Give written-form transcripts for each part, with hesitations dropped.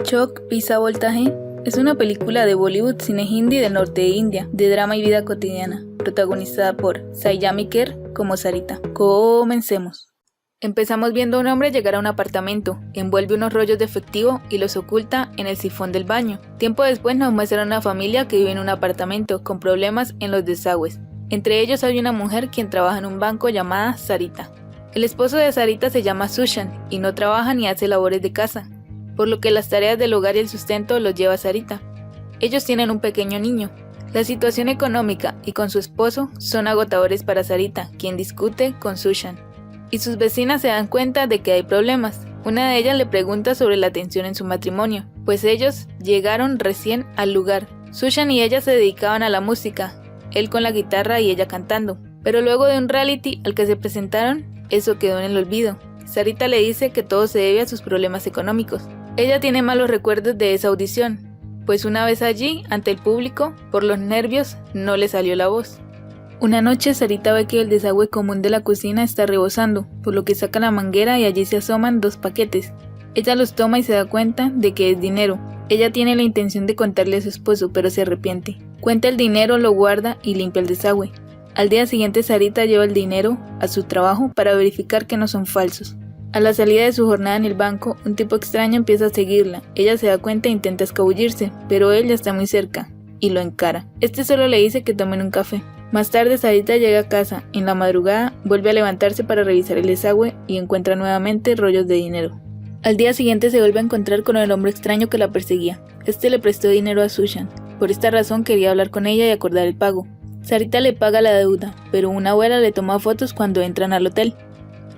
Chok Pisa Voltaje es una película de Bollywood cine hindi del norte de India, de drama y vida cotidiana, protagonizada por Saiyami Kher como Sarita. Comencemos. Empezamos viendo a un hombre llegar a un apartamento, envuelve unos rollos de efectivo y los oculta en el sifón del baño. Tiempo después nos muestran una familia que vive en un apartamento con problemas en los desagües. Entre ellos hay una mujer quien trabaja en un banco llamada Sarita. El esposo de Sarita se llama Sushan y no trabaja ni hace labores de casa, por lo que las tareas del hogar y el sustento los lleva Sarita. Ellos tienen un pequeño niño. La situación económica y con su esposo son agotadores para Sarita, quien discute con Sushan. Y sus vecinas se dan cuenta de que hay problemas. Una de ellas le pregunta sobre la tensión en su matrimonio, pues ellos llegaron recién al lugar. Sushan y ella se dedicaban a la música, él con la guitarra y ella cantando. Pero luego de un reality al que se presentaron, eso quedó en el olvido. Sarita le dice que todo se debe a sus problemas económicos. Ella tiene malos recuerdos de esa audición, pues una vez allí, ante el público, por los nervios, no le salió la voz. Una noche Sarita ve que el desagüe común de la cocina está rebosando, por lo que saca la manguera y allí se asoman 2 paquetes. Ella los toma y se da cuenta de que es dinero. Ella tiene la intención de contarle a su esposo, pero se arrepiente. Cuenta el dinero, lo guarda y limpia el desagüe. Al día siguiente Sarita lleva el dinero a su trabajo para verificar que no son falsos. A la salida de su jornada en el banco, un tipo extraño empieza a seguirla. Ella se da cuenta e intenta escabullirse, pero él ya está muy cerca y lo encara. Este solo le dice que tomen un café. Más tarde Sarita llega a casa. En la madrugada vuelve a levantarse para revisar el desagüe y encuentra nuevamente rollos de dinero. Al día siguiente se vuelve a encontrar con el hombre extraño que la perseguía. Este le prestó dinero a Sushan. Por esta razón quería hablar con ella y acordar el pago. Sarita le paga la deuda, pero una abuela le toma fotos cuando entran al hotel.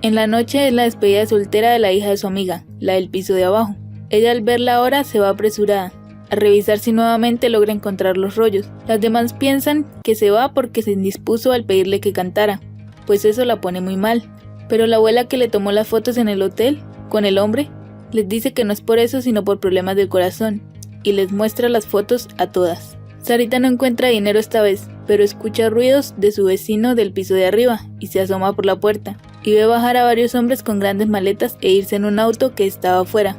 En la noche es la despedida de soltera de la hija de su amiga, la del piso de abajo. Ella al verla ahora se va apresurada a revisar si nuevamente logra encontrar los rollos. Las demás piensan que se va porque se indispuso al pedirle que cantara, pues eso la pone muy mal. Pero la abuela que le tomó las fotos en el hotel, con el hombre, les dice que no es por eso sino por problemas del corazón, y les muestra las fotos a todas. Sarita no encuentra dinero esta vez, pero escucha ruidos de su vecino del piso de arriba y se asoma por la puerta, y ve bajar a varios hombres con grandes maletas e irse en un auto que estaba afuera.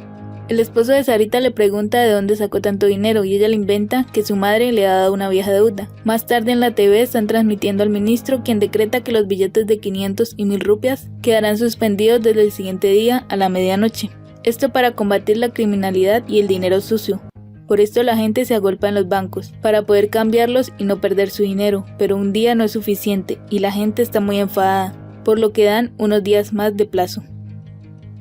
El esposo de Sarita le pregunta de dónde sacó tanto dinero y ella le inventa que su madre le ha dado una vieja deuda. Más tarde en la TV están transmitiendo al ministro, quien decreta que los billetes de 500 y 1000 rupias quedarán suspendidos desde el siguiente día a la medianoche. Esto para combatir la criminalidad y el dinero sucio. Por esto la gente se agolpa en los bancos, para poder cambiarlos y no perder su dinero, pero un día no es suficiente y la gente está muy enfadada, por lo que dan unos días más de plazo.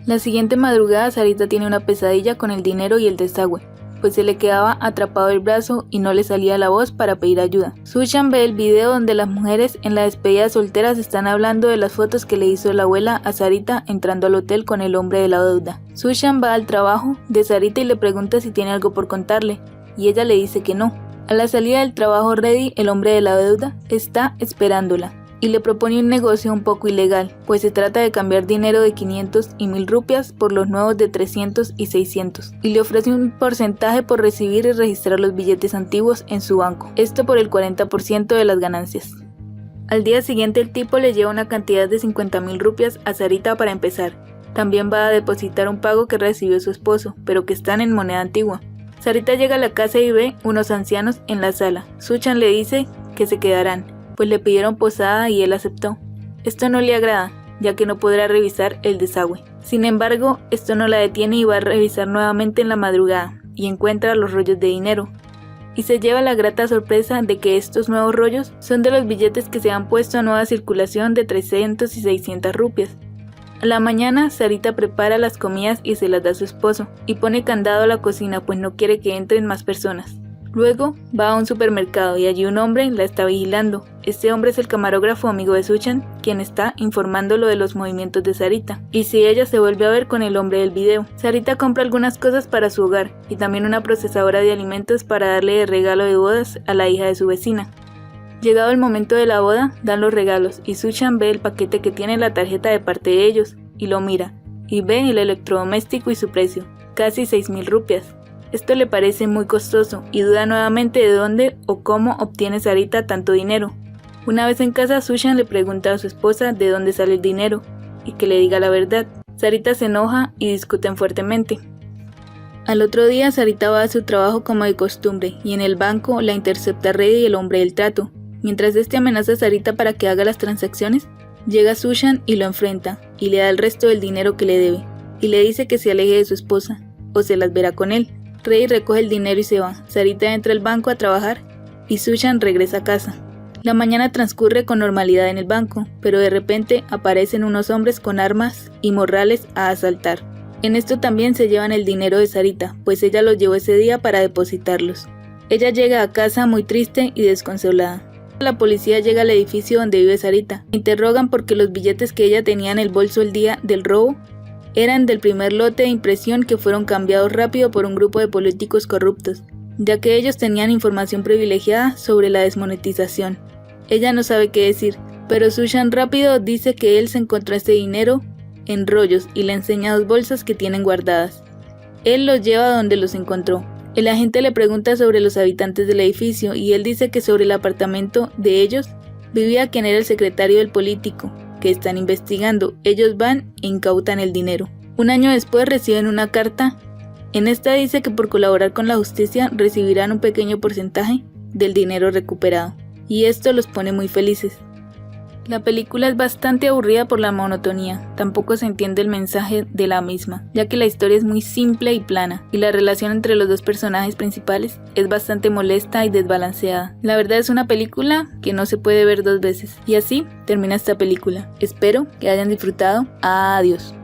La siguiente madrugada Sarita tiene una pesadilla con el dinero y el desagüe, pues se le quedaba atrapado el brazo y no le salía la voz para pedir ayuda. Sushan ve el video donde las mujeres en la despedida de solteras están hablando de las fotos que le hizo la abuela a Sarita entrando al hotel con el hombre de la deuda. Sushan va al trabajo de Sarita y le pregunta si tiene algo por contarle, y ella le dice que no. A la salida del trabajo Reddy, el hombre de la deuda, está esperándola y le propone un negocio un poco ilegal, pues se trata de cambiar dinero de 500 y 1000 rupias por los nuevos de 300 y 600, y le ofrece un porcentaje por recibir y registrar los billetes antiguos en su banco, esto por el 40% de las ganancias. Al día siguiente el tipo le lleva una cantidad de 50.000 rupias a Sarita para empezar. También va a depositar un pago que recibió su esposo, pero que están en moneda antigua. Sarita llega a la casa y ve unos ancianos en la sala. Sushan le dice que se quedarán, pues le pidieron posada y él aceptó. Esto no le agrada, ya que no podrá revisar el desagüe. Sin embargo, esto no la detiene y va a revisar nuevamente en la madrugada, y encuentra los rollos de dinero. Y se lleva la grata sorpresa de que estos nuevos rollos son de los billetes que se han puesto a nueva circulación de 300 y 600 rupias. A la mañana, Sarita prepara las comidas y se las da a su esposo, y pone candado a la cocina pues no quiere que entren más personas. Luego va a un supermercado y allí un hombre la está vigilando. Este hombre es el camarógrafo amigo de Sushan, quien está informándolo de los movimientos de Sarita, y si ella se vuelve a ver con el hombre del video. Sarita compra algunas cosas para su hogar y también una procesadora de alimentos para darle de regalo de bodas a la hija de su vecina. Llegado el momento de la boda, dan los regalos y Sushan ve el paquete que tiene la tarjeta de parte de ellos y lo mira, y ve el electrodoméstico y su precio, casi 6.000 rupias. Esto le parece muy costoso y duda nuevamente de dónde o cómo obtiene Sarita tanto dinero. Una vez en casa, Sushan le pregunta a su esposa de dónde sale el dinero y que le diga la verdad. Sarita se enoja y discuten fuertemente. Al otro día, Sarita va a su trabajo como de costumbre, y en el banco la intercepta Reddy, el hombre del trato. Mientras este amenaza a Sarita para que haga las transacciones, llega Sushan y lo enfrenta, y le da el resto del dinero que le debe, y le dice que se aleje de su esposa, o se las verá con él. Reddy recoge el dinero y se va. Sarita entra al banco a trabajar, y Sushan regresa a casa. La mañana transcurre con normalidad en el banco, pero de repente aparecen unos hombres con armas y morrales a asaltar. En esto también se llevan el dinero de Sarita, pues ella los llevó ese día para depositarlos. Ella llega a casa muy triste y desconsolada. La policía llega al edificio donde vive Sarita. Interrogan porque los billetes que ella tenía en el bolso el día del robo eran del primer lote de impresión que fueron cambiados rápido por un grupo de políticos corruptos, ya que ellos tenían información privilegiada sobre la desmonetización. Ella no sabe qué decir, pero Sushan rápido dice que él se encontró este dinero en rollos y le enseña 2 bolsas que tienen guardadas. Él los lleva a donde los encontró. El agente le pregunta sobre los habitantes del edificio y él dice que sobre el apartamento de ellos vivía quien era el secretario del político, que están investigando. Ellos van e incautan el dinero. Un año después reciben una carta. En esta dice que por colaborar con la justicia recibirán un pequeño porcentaje del dinero recuperado, y esto los pone muy felices. La película es bastante aburrida por la monotonía, tampoco se entiende el mensaje de la misma, ya que la historia es muy simple y plana, y la relación entre los 2 personajes principales es bastante molesta y desbalanceada. La verdad es una película que no se puede ver 2 veces, y así termina esta película. Espero que hayan disfrutado. Adiós.